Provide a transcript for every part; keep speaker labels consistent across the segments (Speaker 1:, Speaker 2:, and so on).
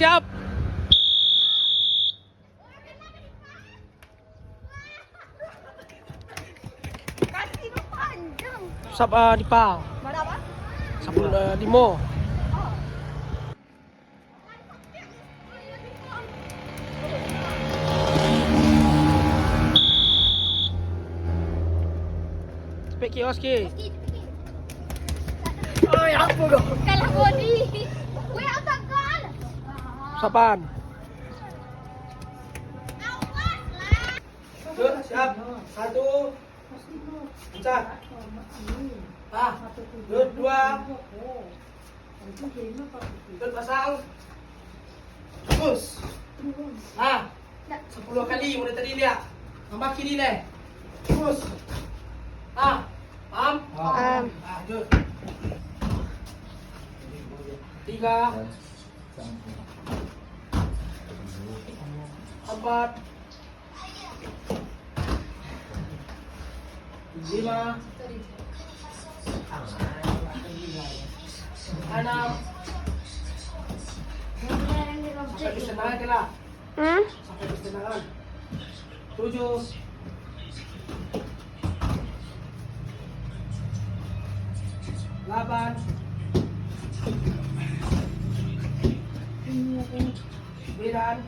Speaker 1: siap. Sab di pa.
Speaker 2: Berapa?
Speaker 1: 10 Cepet kios ki.
Speaker 2: Ay, apa kau? Kalah body. Weh, apa kau?
Speaker 1: Sapan.
Speaker 2: Awaslah.
Speaker 1: Yuk, siap. 1. Pencet. Ah. Yuk, 2. Yuk, pasang. Terus. Ah. 10 kali mulai tadi lihat. Tambah kiri deh. Terus. Ah. Paham?
Speaker 2: Paham.
Speaker 1: Ah, yuk. 3. 4. 5. 6. Sampai kesenangan ke lah. Sampai kesenangan. 7. 8. 9.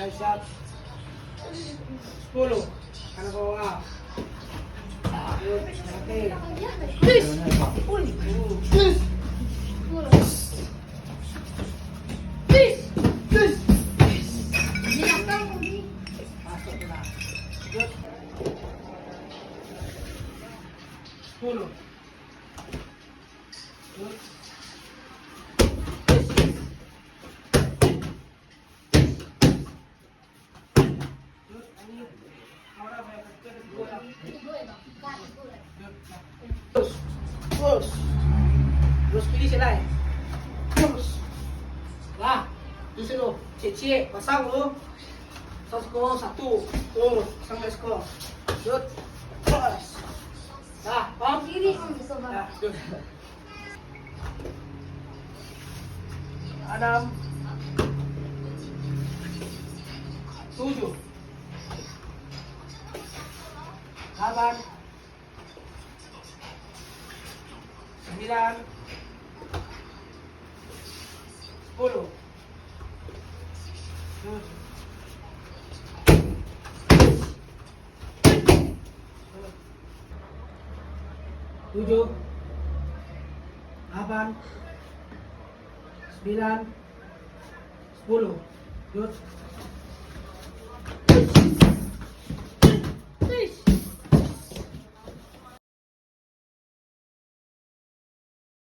Speaker 1: Siap. 10. Kanan bawah. Oke.
Speaker 2: Tis. Tis. Tis. Ini apa ni?
Speaker 1: Masuk ke dalam. Yuk. 10. Yuk. Yuk, ini. Orang yang kecil dua. Terus. Terus. Terus pilih selai. Terus. Lah. Terus dulu. Cek-cek. Pasang dulu. Skor 1. Tuh. Pasang ke skor. Yuk. Terus. Nah, paham?
Speaker 2: Kiri.
Speaker 1: Nah, yuk. 6. 7. 8. 9. 10. Tujuh, 8, 9, 10. Yuk.